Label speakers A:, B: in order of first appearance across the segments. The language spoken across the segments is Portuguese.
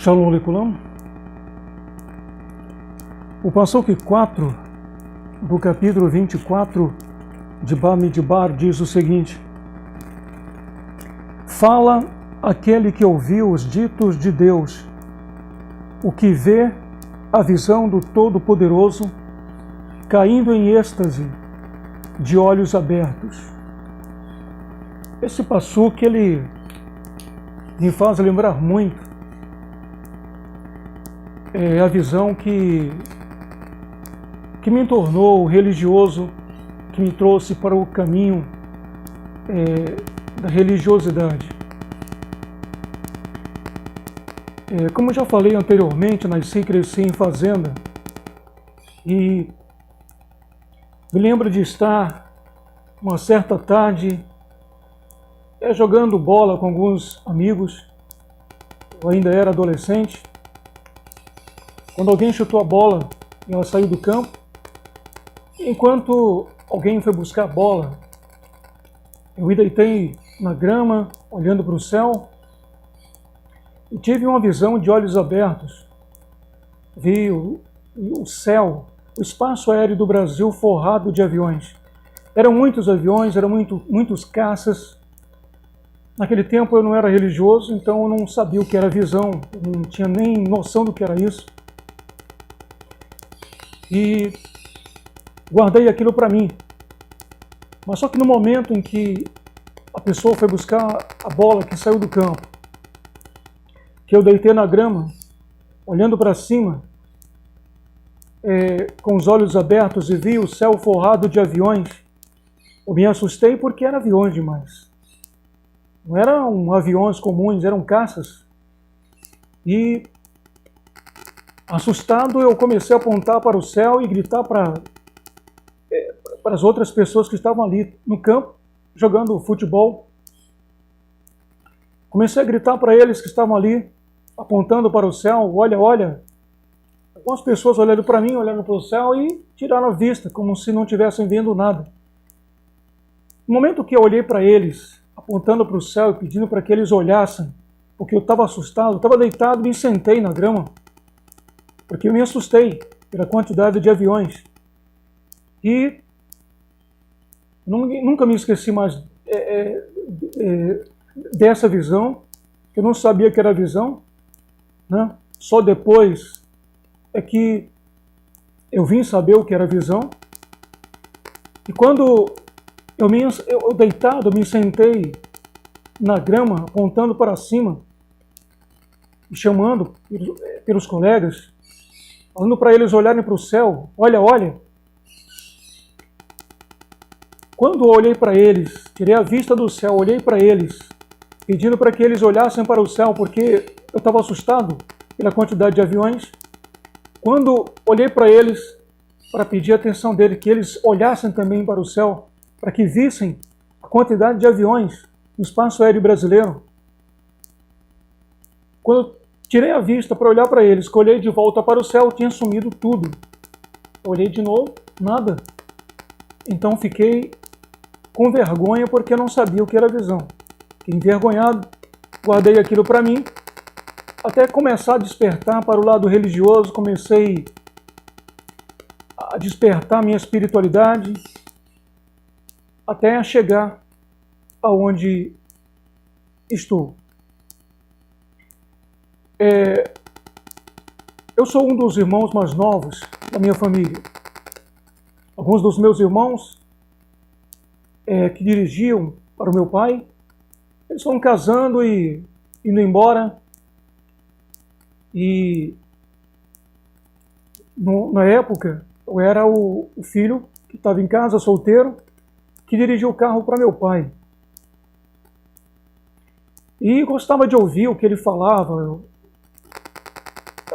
A: Shalom Lekulam. O Passuque 4 do capítulo 24 de Bamidbar diz o seguinte: fala aquele que ouviu os ditos de Deus, o que vê a visão do Todo-Poderoso, caindo em êxtase, de olhos abertos. Esse passuque, ele me faz lembrar muito a visão que me tornou religioso, que me trouxe para o caminho da religiosidade. Como eu já falei anteriormente, nasci e cresci em fazenda e me lembro de estar uma certa tarde jogando bola com alguns amigos. Eu ainda era adolescente, quando alguém chutou a bola e ela saiu do campo. Enquanto alguém foi buscar a bola, eu me deitei na grama, olhando para o céu, e tive uma visão de olhos abertos. Vi o céu, o espaço aéreo do Brasil forrado de aviões. Eram muitos aviões, eram muitos caças. Naquele tempo eu não era religioso, então eu não sabia o que era visão, eu não tinha nem noção do que era isso. E guardei aquilo para mim. Mas só que no momento em que a pessoa foi buscar a bola que saiu do campo, que eu deitei na grama, olhando para cima, com os olhos abertos e vi o céu forrado de aviões, eu me assustei porque eram aviões demais. Não eram aviões comuns, eram caças. E assustado, eu comecei a apontar para o céu e gritar para as outras pessoas que estavam ali no campo, jogando futebol. Comecei a gritar para eles que estavam ali, apontando para o céu: olha, olha. Algumas pessoas olhando para mim, olhando para o céu e tiraram a vista, como se não tivessem vendo nada. No momento que eu olhei para eles, apontando para o céu e pedindo para que eles olhassem, porque eu estava assustado, eu estava deitado e me sentei na grama, porque eu me assustei pela quantidade de aviões. E nunca me esqueci mais dessa visão. Eu não sabia que era visão, né? Só depois é que eu vim saber o que era visão. E quando eu deitado, me sentei na grama, apontando para cima, e chamando pelos colegas, falando para eles olharem para o céu: olha, olha. Quando eu olhei para eles, tirei a vista do céu, olhei para eles, pedindo para que eles olhassem para o céu, porque eu estava assustado pela quantidade de aviões. Quando olhei para eles, para pedir a atenção deles, que eles olhassem também para o céu, para que vissem a quantidade de aviões no espaço aéreo brasileiro. Quando eu tirei a vista para olhar para eles, que olhei de volta para o céu, tinha sumido tudo. Olhei de novo, nada. Então fiquei com vergonha porque eu não sabia o que era visão. Fiquei envergonhado, guardei aquilo para mim, até começar a despertar para o lado religioso, comecei a despertar minha espiritualidade, até chegar aonde estou. Eu sou um dos irmãos mais novos da minha família. Alguns dos meus irmãos que dirigiam para o meu pai, eles foram casando e indo embora. E na época eu era o filho que estava em casa, solteiro, que dirigia o carro para meu pai. E gostava de ouvir o que ele falava,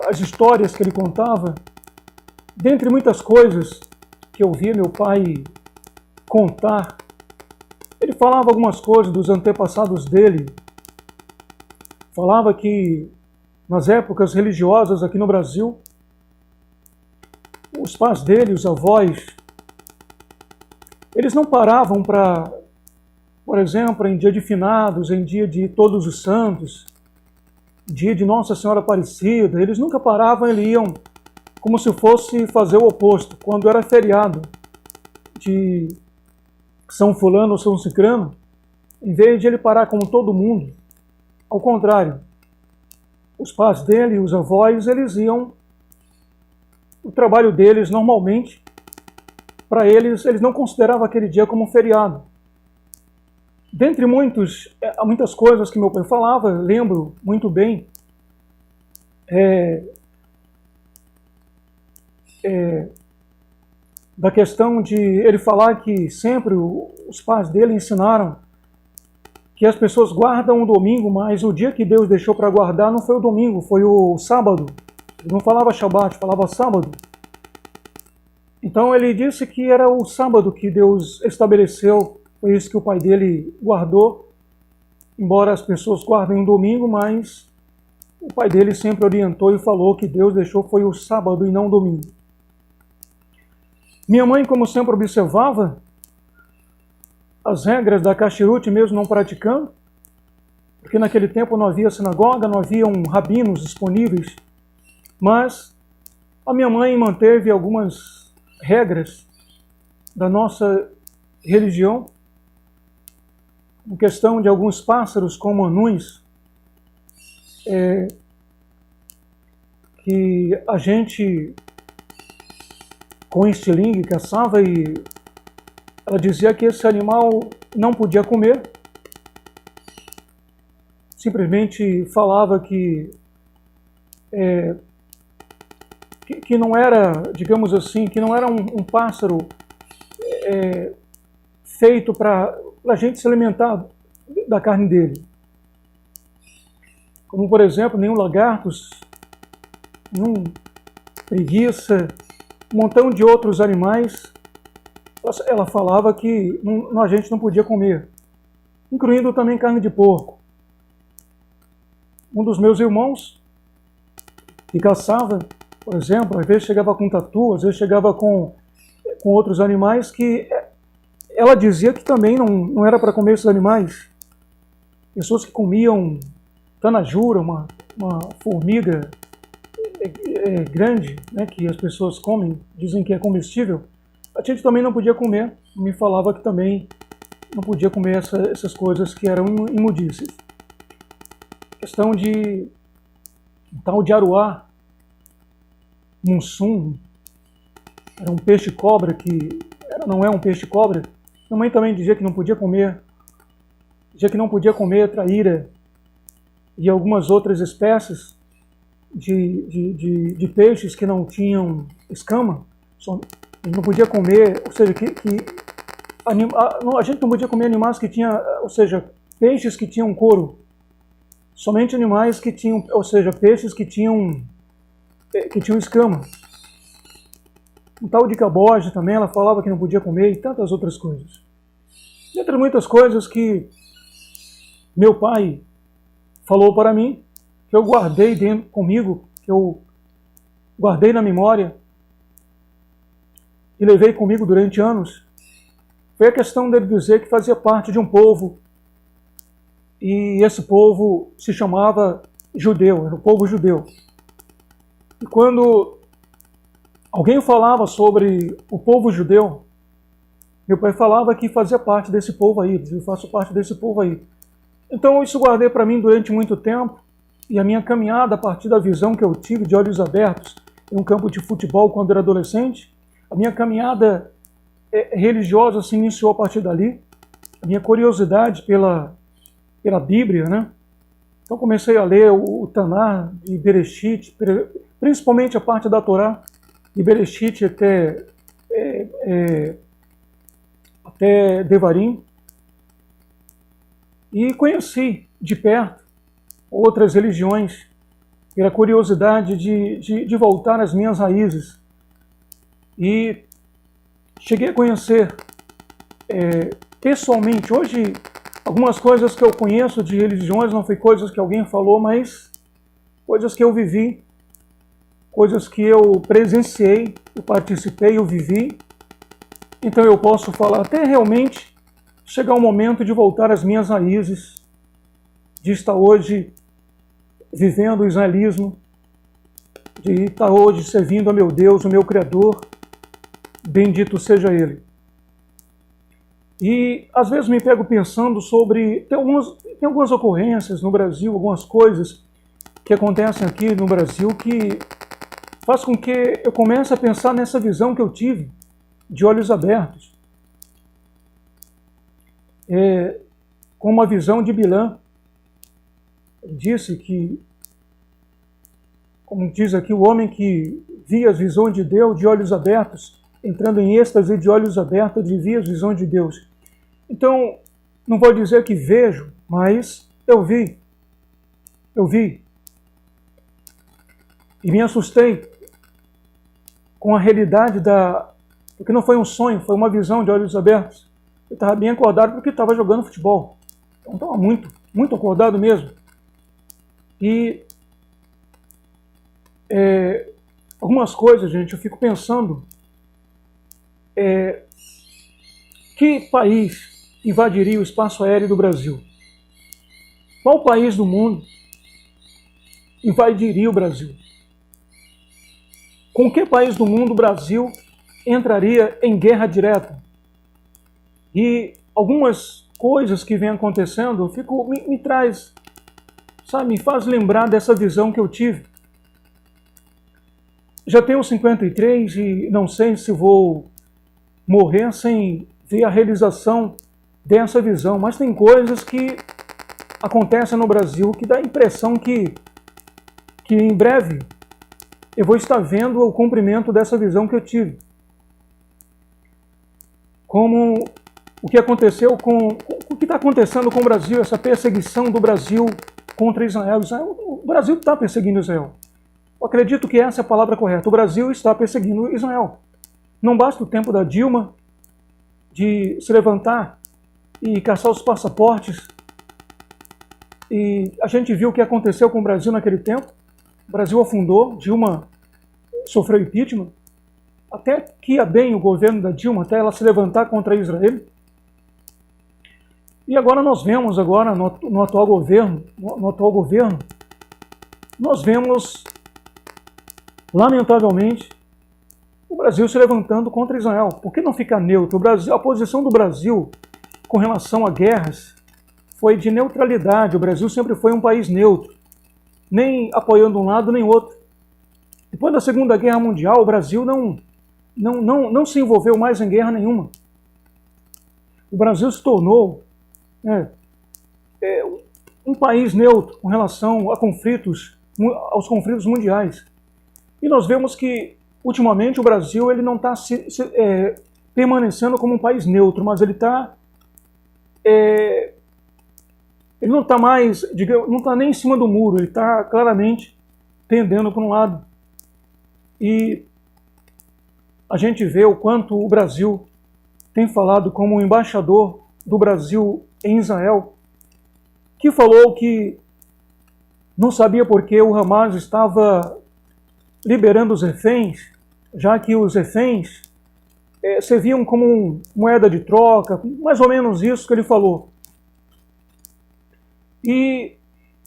A: as histórias que ele contava. Dentre muitas coisas que eu ouvia meu pai contar, ele falava algumas coisas dos antepassados dele. Falava que nas épocas religiosas aqui no Brasil, os pais dele, os avós, eles não paravam para, por exemplo, em dia de finados, em dia de Todos os Santos, dia de Nossa Senhora Aparecida, eles nunca paravam, eles iam como se fosse fazer o oposto. Quando era feriado de São Fulano ou São Cicrano, em vez de ele parar como todo mundo, ao contrário, os pais dele, os avós, eles iam, o trabalho deles normalmente, para eles não consideravam aquele dia como um feriado. Dentre muitas coisas que meu pai falava, lembro muito bem, da questão de ele falar que sempre os pais dele ensinaram que as pessoas guardam o domingo, mas o dia que Deus deixou para guardar não foi o domingo, foi o sábado. Ele não falava Shabat, falava sábado. Então ele disse que era o sábado que Deus estabeleceu, foi isso que o pai dele guardou, embora as pessoas guardem o domingo, mas o pai dele sempre orientou e falou que Deus deixou foi o sábado e não o domingo. Minha mãe, como sempre, observava as regras da Kashrut, mesmo não praticando, porque naquele tempo não havia sinagoga, não haviam rabinos disponíveis, mas a minha mãe manteve algumas regras da nossa religião, em questão de alguns pássaros como anões, que a gente com estilingue caçava, e ela dizia que esse animal não podia comer, simplesmente falava que não era, digamos assim, que não era um pássaro feito para a gente se alimentar da carne dele. Como, por exemplo, nenhum lagartos, nenhum preguiça, um montão de outros animais, ela falava que a gente não podia comer, incluindo também carne de porco. Um dos meus irmãos, que caçava, por exemplo, às vezes chegava com tatu, às vezes chegava com outros animais que ela dizia que também não era para comer esses animais. Pessoas que comiam tanajura, uma formiga grande, né, que as pessoas comem, dizem que é comestível, a gente também não podia comer. Me falava que também não podia comer essas coisas que eram imundícias. Questão de tal de aruá, mussum, era um peixe-cobra que não é um peixe-cobra. Minha mãe também dizia que não podia comer, traíra e algumas outras espécies de peixes que não tinham escama. Não podia comer, ou seja, a gente não podia comer animais que tinham, ou seja, peixes que tinham couro. Somente animais que tinham, ou seja, peixes que tinham escama. Um tal de caboge também, ela falava que não podia comer, e tantas outras coisas. Entre muitas coisas que meu pai falou para mim, que eu guardei dentro comigo, que eu guardei na memória e levei comigo durante anos, foi a questão dele dizer que fazia parte de um povo, e esse povo se chamava judeu, era o povo judeu. E quando alguém falava sobre o povo judeu, meu pai falava que fazia parte desse povo aí, eu faço parte desse povo aí. Então isso guardei para mim durante muito tempo, e a minha caminhada a partir da visão que eu tive de olhos abertos em um campo de futebol quando era adolescente, a minha caminhada religiosa se iniciou a partir dali, a minha curiosidade pela Bíblia, né? Então comecei a ler o Taná de Bereshit, principalmente a parte da Torá, de Bereshit até Devarim, e conheci de perto outras religiões, pela curiosidade de voltar às minhas raízes. E cheguei a conhecer pessoalmente, hoje, algumas coisas que eu conheço de religiões não foi coisas que alguém falou, mas coisas que eu vivi, coisas que eu presenciei, eu participei, eu vivi. Então eu posso falar até realmente chegar o momento de voltar às minhas raízes, de estar hoje vivendo o israelismo, de estar hoje servindo a meu Deus, o meu Criador, bendito seja Ele. E às vezes me pego pensando sobre, tem algumas ocorrências no Brasil, algumas coisas que acontecem aqui no Brasil que faz com que eu comece a pensar nessa visão que eu tive de olhos abertos. Com uma visão de Bilã. Ele disse que, como diz aqui, o homem que via as visões de Deus de olhos abertos, entrando em êxtase de olhos abertos, via as visões de Deus. Então, não vou dizer que vejo, mas eu vi. Eu vi. E me assustei com a realidade porque não foi um sonho, foi uma visão de olhos abertos. Eu estava bem acordado porque estava jogando futebol. Então estava muito, muito acordado mesmo. E algumas coisas, gente, eu fico pensando, que país invadiria o espaço aéreo do Brasil? Qual país do mundo invadiria o Brasil? Com que país do mundo o Brasil entraria em guerra direta? E algumas coisas que vêm acontecendo, me traz, sabe, me faz lembrar dessa visão que eu tive. Já tenho 53 e não sei se vou morrer sem ver a realização dessa visão, mas tem coisas que acontecem no Brasil que dá a impressão que em breve eu vou estar vendo o cumprimento dessa visão que eu tive. Como o que aconteceu o que está acontecendo com o Brasil, essa perseguição do Brasil contra Israel. O Brasil está perseguindo Israel. Eu acredito que essa é a palavra correta. O Brasil está perseguindo Israel. Não basta o tempo da Dilma de se levantar e caçar os passaportes. E a gente viu o que aconteceu com o Brasil naquele tempo. O Brasil afundou, Dilma sofreu impeachment. Até que ia bem o governo da Dilma, até ela se levantar contra Israel. E agora nós vemos, no atual governo, nós vemos, lamentavelmente, o Brasil se levantando contra Israel. Por que não ficar neutro? A posição do Brasil com relação a guerras foi de neutralidade. O Brasil sempre foi um país neutro, nem apoiando um lado nem outro. Depois da Segunda Guerra Mundial, o Brasil não se envolveu mais em guerra nenhuma. O Brasil se tornou um país neutro com relação aos conflitos mundiais. E nós vemos que, ultimamente, o Brasil ele não está permanecendo como um país neutro, mas ele não está mais, não está nem em cima do muro, ele está claramente pendendo para um lado. E a gente vê o quanto o Brasil tem falado como um embaixador do Brasil em Israel, que falou que não sabia por que o Hamas estava liberando os reféns, já que os reféns serviam como moeda de troca, mais ou menos isso que ele falou. E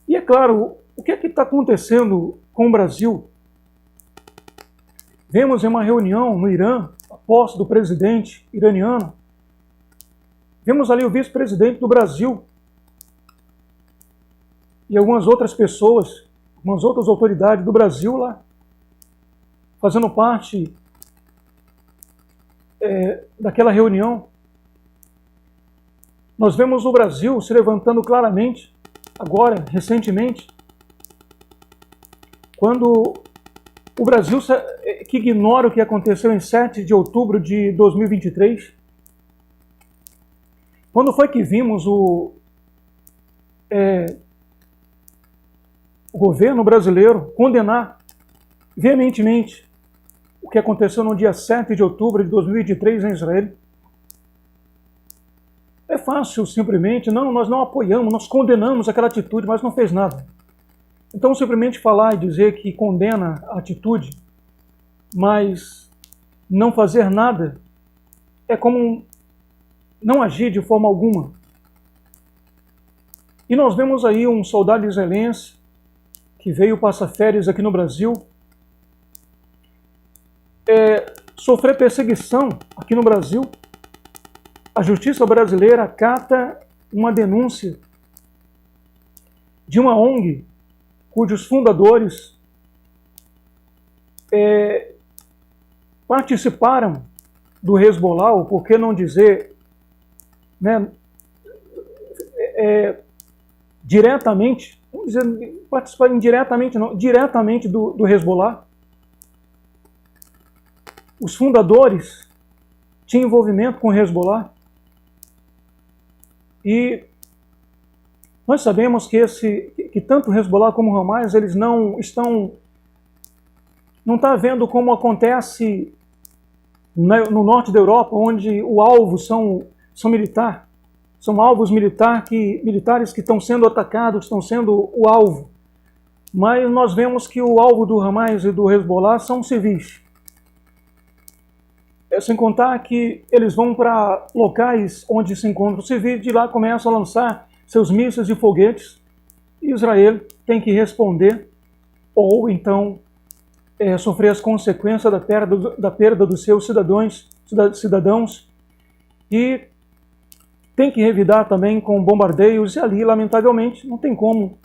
A: é claro, o que é que está acontecendo com o Brasil? Vemos em uma reunião no Irã, a posse do presidente iraniano, vemos ali o vice-presidente do Brasil e algumas outras pessoas, algumas outras autoridades do Brasil lá, fazendo parte daquela reunião. Nós vemos o Brasil se levantando claramente, agora, recentemente, quando o Brasil que ignora o que aconteceu em 7 de outubro de 2023, quando foi que vimos o governo brasileiro condenar veementemente o que aconteceu no dia 7 de outubro de 2023 em Israel? É fácil simplesmente, nós não apoiamos, nós condenamos aquela atitude, mas não fez nada. Então, simplesmente falar e dizer que condena a atitude, mas não fazer nada, é como não agir de forma alguma. E nós vemos aí um soldado israelense que veio passar férias aqui no Brasil, sofrer perseguição aqui no Brasil. A justiça brasileira acata uma denúncia de uma ONG cujos fundadores participaram do Hezbollah, ou por que não dizer, né, diretamente, vamos dizer, participaram indiretamente, não, diretamente do Hezbollah. Os fundadores tinham envolvimento com o Hezbollah. E nós sabemos que tanto o Hezbollah como o Hamas, eles não está vendo como acontece no norte da Europa, onde o alvo são militares. São alvos militares que estão sendo atacados, estão sendo o alvo. Mas nós vemos que o alvo do Hamas e do Hezbollah são civis. Sem contar que eles vão para locais onde se encontram civis, de lá começam a lançar seus mísseis e foguetes, e Israel tem que responder, ou então sofrer as consequências da perda dos seus cidadãos, e tem que revidar também com bombardeios, e ali, lamentavelmente, não tem como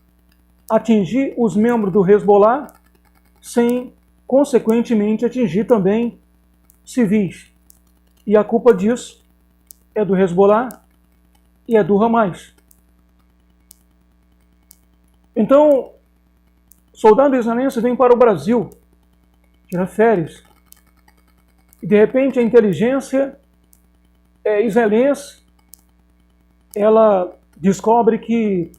A: atingir os membros do Hezbollah sem, consequentemente, atingir também civis. E a culpa disso é do Hezbollah e é do Hamas. Então, soldado israelense vem para o Brasil, tira férias, e de repente a inteligência israelense, ela descobre que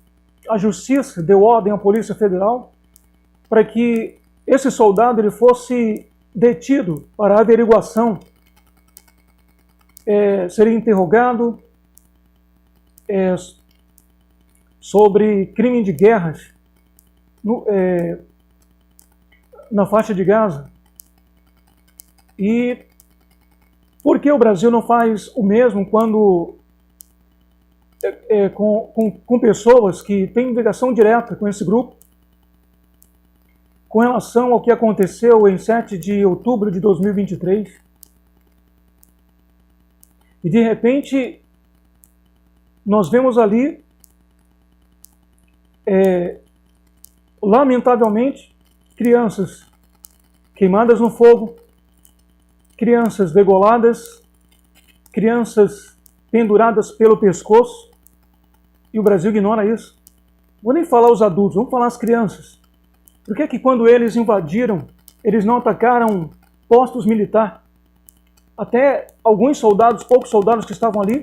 A: a justiça deu ordem à Polícia Federal para que esse soldado ele fosse detido para averiguação, seria interrogado sobre crime de guerras na faixa de Gaza. E por que o Brasil não faz o mesmo quando com pessoas que têm ligação direta com esse grupo, com relação ao que aconteceu em 7 de outubro de 2023? E de repente, nós vemos ali, lamentavelmente, crianças queimadas no fogo, crianças degoladas, crianças penduradas pelo pescoço, e o Brasil ignora isso. Não vou nem falar os adultos, vamos falar as crianças. Por que quando eles invadiram, eles não atacaram postos militares? Até alguns soldados, poucos soldados que estavam ali,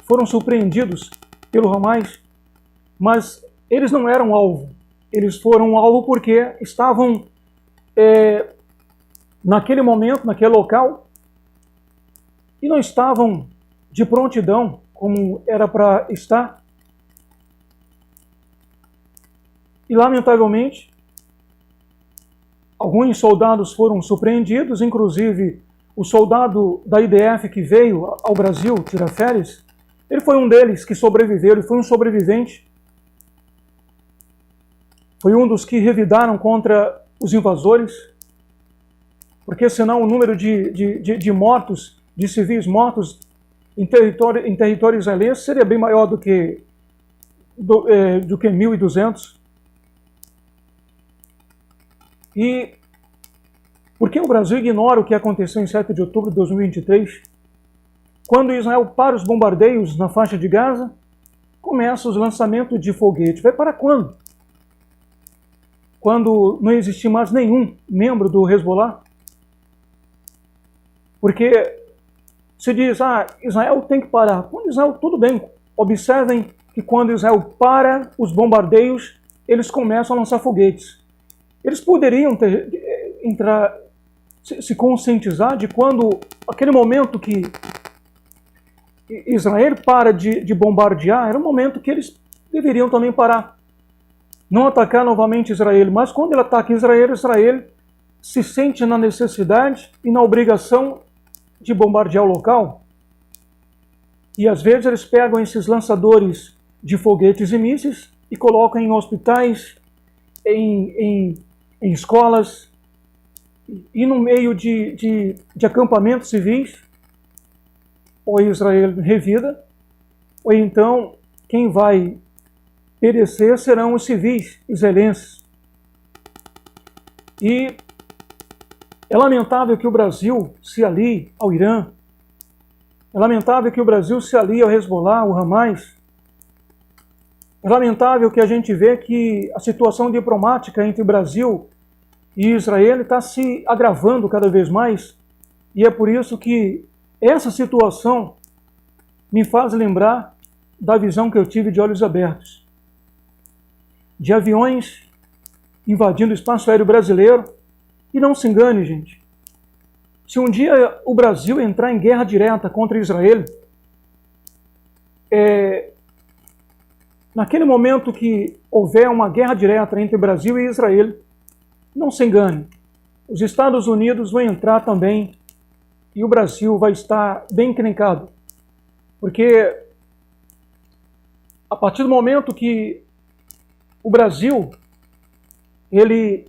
A: foram surpreendidos pelo Hamas, mas eles não eram alvo. Eles foram alvo porque estavam, naquele momento, naquele local, e não estavam de prontidão, como era para estar. E, lamentavelmente, alguns soldados foram surpreendidos, inclusive o soldado da IDF que veio ao Brasil tirar férias, ele foi um deles que sobreviveu, ele foi um sobrevivente. Foi um dos que revidaram contra os invasores, porque senão o número de mortos, de civis mortos em território israelense seria bem maior do que 1.200. E por que o Brasil ignora o que aconteceu em 7 de outubro de 2023? Quando Israel para os bombardeios na faixa de Gaza, começa os lançamentos de foguete. Vai para quando? Quando não existir mais nenhum membro do Hezbollah? Porque se diz, Israel tem que parar. Quando Israel, tudo bem. Observem que quando Israel para os bombardeios, eles começam a lançar foguetes. Eles poderiam se conscientizar de quando, aquele momento que Israel para de bombardear, era um momento que eles deveriam também parar. Não atacar novamente Israel, mas quando ele ataca Israel se sente na necessidade e na obrigação de bombardear o local. E às vezes eles pegam esses lançadores de foguetes e mísseis e colocam em hospitais, em escolas e no meio de acampamentos civis, ou Israel revida, ou então quem vai perecer serão os civis israelenses. E é lamentável que o Brasil se alie ao Irã, é lamentável que o Brasil se alie ao Hezbollah, ao Hamas. É lamentável que a gente vê que a situação diplomática entre o Brasil e Israel está se agravando cada vez mais, e é por isso que essa situação me faz lembrar da visão que eu tive de olhos abertos, de aviões invadindo o espaço aéreo brasileiro. E não se engane, gente, se um dia o Brasil entrar em guerra direta contra Israel, naquele momento que houver uma guerra direta entre Brasil e Israel, não se engane, os Estados Unidos vão entrar também e o Brasil vai estar bem encrencado. Porque a partir do momento que o Brasil, ele,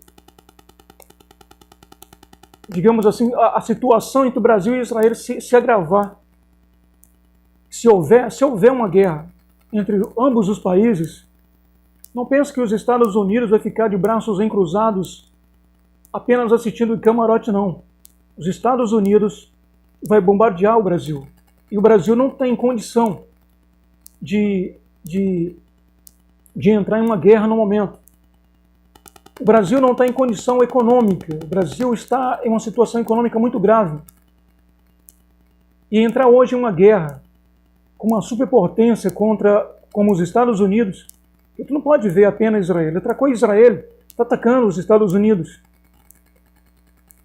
A: digamos assim, a situação entre o Brasil e Israel se agravar, se houver uma guerra entre ambos os países, não pense que os Estados Unidos vai ficar de braços encruzados apenas assistindo de camarote, não. Os Estados Unidos vai bombardear o Brasil. E o Brasil não tem condição de entrar em uma guerra no momento. O Brasil não está em condição econômica. O Brasil está em uma situação econômica muito grave. E entrar hoje em uma guerra com uma superpotência como os Estados Unidos, tu não pode ver apenas Israel. Outra coisa, Israel está atacando os Estados Unidos.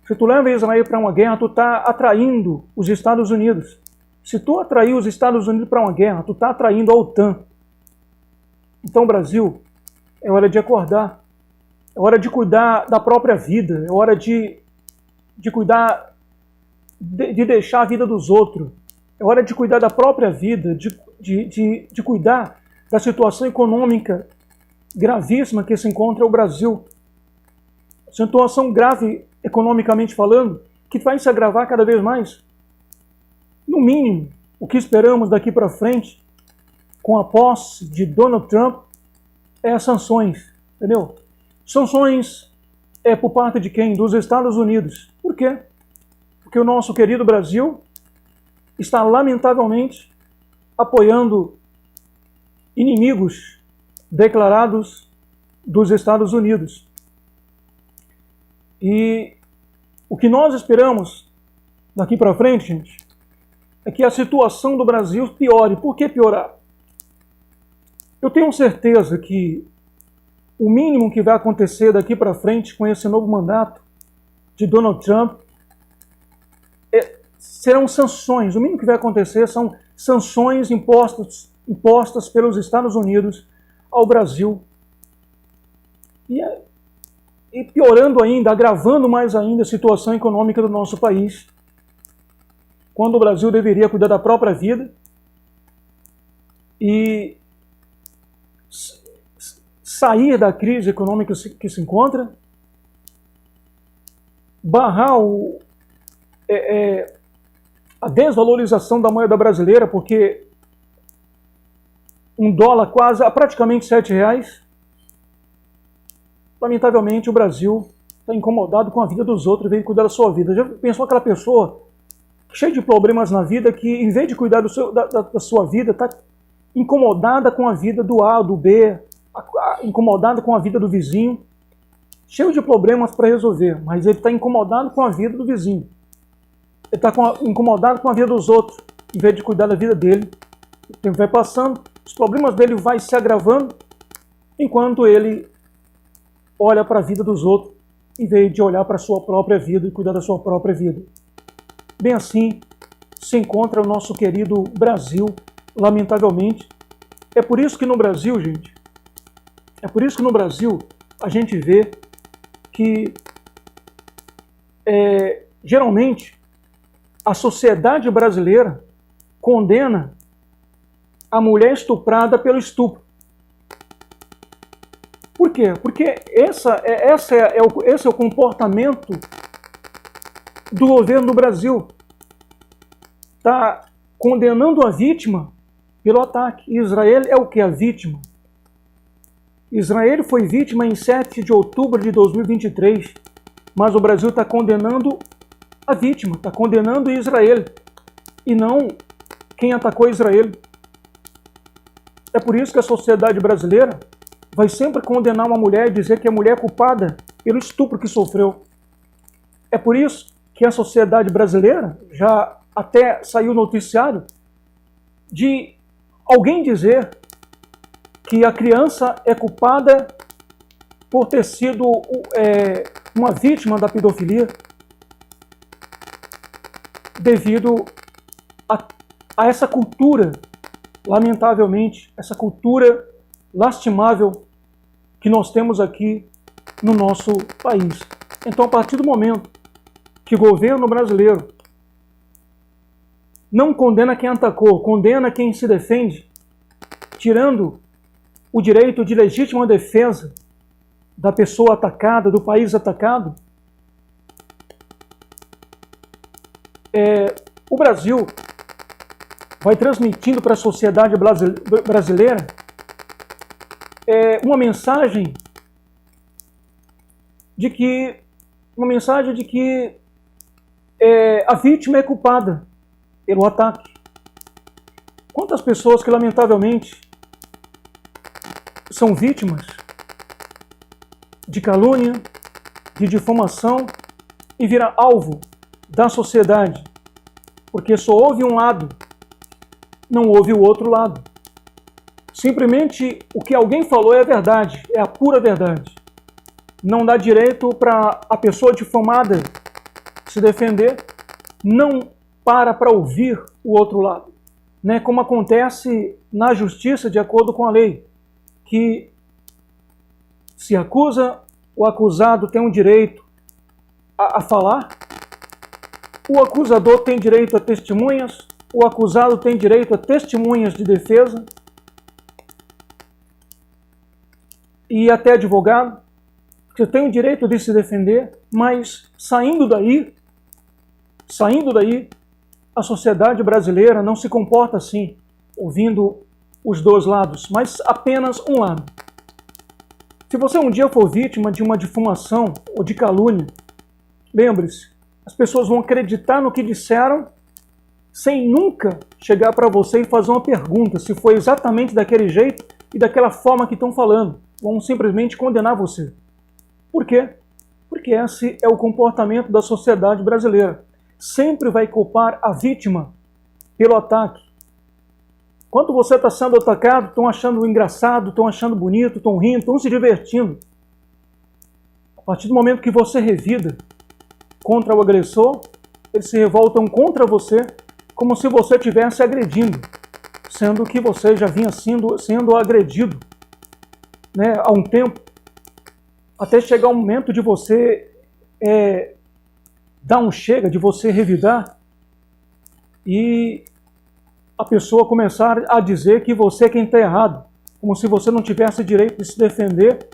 A: Se tu leva Israel para uma guerra, tu está atraindo os Estados Unidos. Se tu atrair os Estados Unidos para uma guerra, tu está atraindo a OTAN. Então, Brasil, é hora de acordar. É hora de cuidar da própria vida. É hora de cuidar, de deixar a vida dos outros. É hora de cuidar da própria vida, de cuidar da situação econômica gravíssima que se encontra o Brasil. Situação grave, economicamente falando, que vai se agravar cada vez mais. No mínimo, o que esperamos daqui para frente, com a posse de Donald Trump, é as sanções, entendeu? Sanções por parte de quem? Dos Estados Unidos. Por quê? Porque o nosso querido Brasil está, lamentavelmente, apoiando inimigos declarados dos Estados Unidos. E o que nós esperamos daqui para frente, gente, é que a situação do Brasil piore. Por que piorar? Eu tenho certeza que o mínimo que vai acontecer daqui para frente com esse novo mandato de Donald Trump serão sanções. O mínimo que vai acontecer são sanções impostas pelos Estados Unidos ao Brasil. E piorando ainda, agravando mais ainda a situação econômica do nosso país, quando o Brasil deveria cuidar da própria vida e sair da crise econômica que se encontra, barrar a desvalorização da moeda brasileira, porque um dólar praticamente R$7, lamentavelmente o Brasil está incomodado com a vida dos outros e veio cuidar da sua vida. Já pensou aquela pessoa cheia de problemas na vida que, em vez de cuidar da sua vida, está incomodada com a vida do A, do B, incomodada com a vida do vizinho, cheio de problemas para resolver, mas ele está incomodado com a vida do vizinho. Ele está incomodado com a vida dos outros, em vez de cuidar da vida dele. O tempo vai passando, os problemas dele vão se agravando, enquanto ele olha para a vida dos outros, em vez de olhar para a sua própria vida e cuidar da sua própria vida. Bem assim se encontra o nosso querido Brasil, lamentavelmente. É por isso que no Brasil, gente, a gente vê que geralmente a sociedade brasileira condena a mulher estuprada pelo estupro. Por quê? Porque esse é o comportamento do governo do Brasil. Está condenando a vítima pelo ataque. Israel é o que? A vítima. Israel foi vítima em 7 de outubro de 2023, mas o Brasil está condenando a vítima, está condenando Israel, e não quem atacou Israel. É por isso que a sociedade brasileira vai sempre condenar uma mulher e dizer que a mulher é culpada pelo estupro que sofreu. É por isso que a sociedade brasileira, já até saiu noticiário, de alguém dizer que a criança é culpada por ter sido uma vítima da pedofilia devido a essa cultura, lamentavelmente, essa cultura lastimável que nós temos aqui no nosso país. Então, a partir do momento que o governo brasileiro não condena quem atacou, condena quem se defende, tirando o direito de legítima defesa da pessoa atacada, do país atacado, o Brasil vai transmitindo para a sociedade brasileira uma mensagem de que a vítima é culpada pelo ataque. Quantas pessoas que lamentavelmente são vítimas de calúnia, de difamação e vira alvo da sociedade, porque só houve um lado, não houve o outro lado. Simplesmente o que alguém falou é a verdade, é a pura verdade. Não dá direito para a pessoa difamada se defender, não para ouvir o outro lado, né? Como acontece na justiça de acordo com a lei, que se acusa, o acusado tem um direito a falar, o acusador tem direito a testemunhas, o acusado tem direito a testemunhas de defesa e até advogado. Você tem o direito de se defender, mas saindo daí, a sociedade brasileira não se comporta assim, ouvindo os dois lados, mas apenas um lado. Se você um dia for vítima de uma difamação ou de calúnia, lembre-se, as pessoas vão acreditar no que disseram sem nunca chegar para você e fazer uma pergunta se foi exatamente daquele jeito e daquela forma que estão falando. Vão simplesmente condenar você. Por quê? Porque esse é o comportamento da sociedade brasileira. Sempre vai culpar a vítima pelo ataque. Quando você está sendo atacado, estão achando engraçado, estão achando bonito, estão rindo, estão se divertindo. A partir do momento que você revida contra o agressor, eles se revoltam contra você como se você estivesse agredindo, sendo que você já vinha sendo agredido, né, há um tempo, até chegar o momento de você dar um chega, de você revidar e a pessoa começar a dizer que você é quem está errado, como se você não tivesse direito de se defender,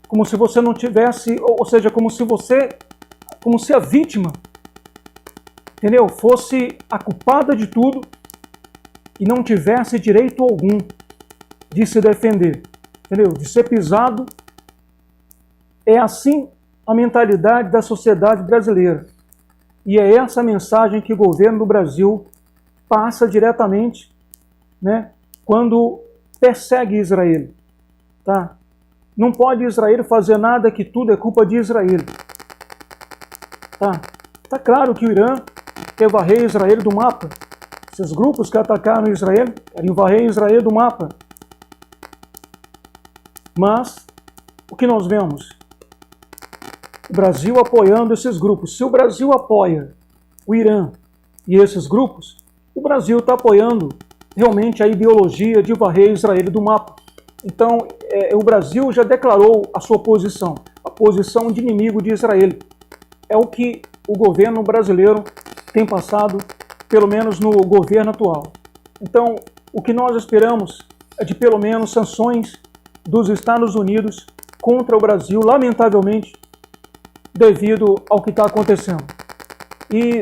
A: como se você não tivesse, ou seja, como se a vítima, entendeu, fosse a culpada de tudo e não tivesse direito algum de se defender, entendeu, de ser pisado. É assim a mentalidade da sociedade brasileira. E é essa mensagem que o governo do Brasil passa diretamente, né, quando persegue Israel. Tá? Não pode Israel fazer nada, que tudo é culpa de Israel. Tá claro que o Irã quer varrer Israel do mapa. Esses grupos que atacaram Israel querem varrer Israel do mapa. Mas o que nós vemos? O Brasil apoiando esses grupos. Se o Brasil apoia o Irã e esses grupos, o Brasil está apoiando realmente a ideologia de varrer Israel do mapa. Então, o Brasil já declarou a sua posição, a posição de inimigo de Israel. É o que o governo brasileiro tem passado, pelo menos no governo atual. Então, o que nós esperamos é de pelo menos sanções dos Estados Unidos contra o Brasil, lamentavelmente, devido ao que está acontecendo. E,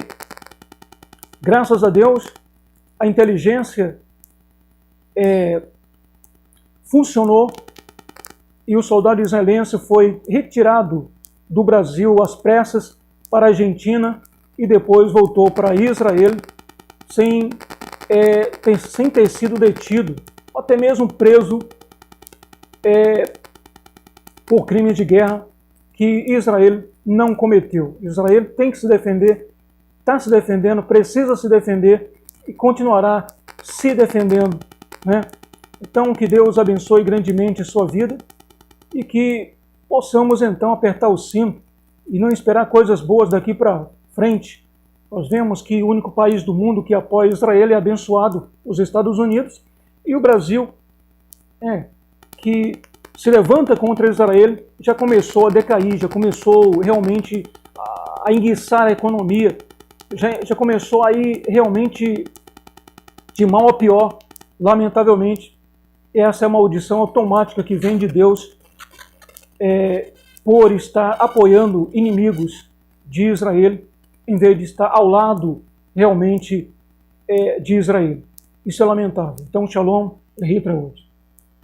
A: graças a Deus, a inteligência funcionou e o soldado israelense foi retirado do Brasil às pressas para a Argentina e depois voltou para Israel sem ter sido detido, até mesmo preso por crimes de guerra que Israel não cometeu. Israel tem que se defender, está se defendendo, precisa se defender e continuará se defendendo, né? Então, que Deus abençoe grandemente a sua vida e que possamos, então, apertar o cinto e não esperar coisas boas daqui para frente. Nós vemos que o único país do mundo que apoia Israel é abençoado, os Estados Unidos, e o Brasil, que se levanta contra Israel, já começou a decair, já começou realmente a enguiçar a economia, já começou a ir realmente de mal a pior, lamentavelmente. Essa é a maldição automática que vem de Deus por estar apoiando inimigos de Israel, em vez de estar ao lado realmente de Israel. Isso é lamentável. Então, Shalom, Ritra hoje.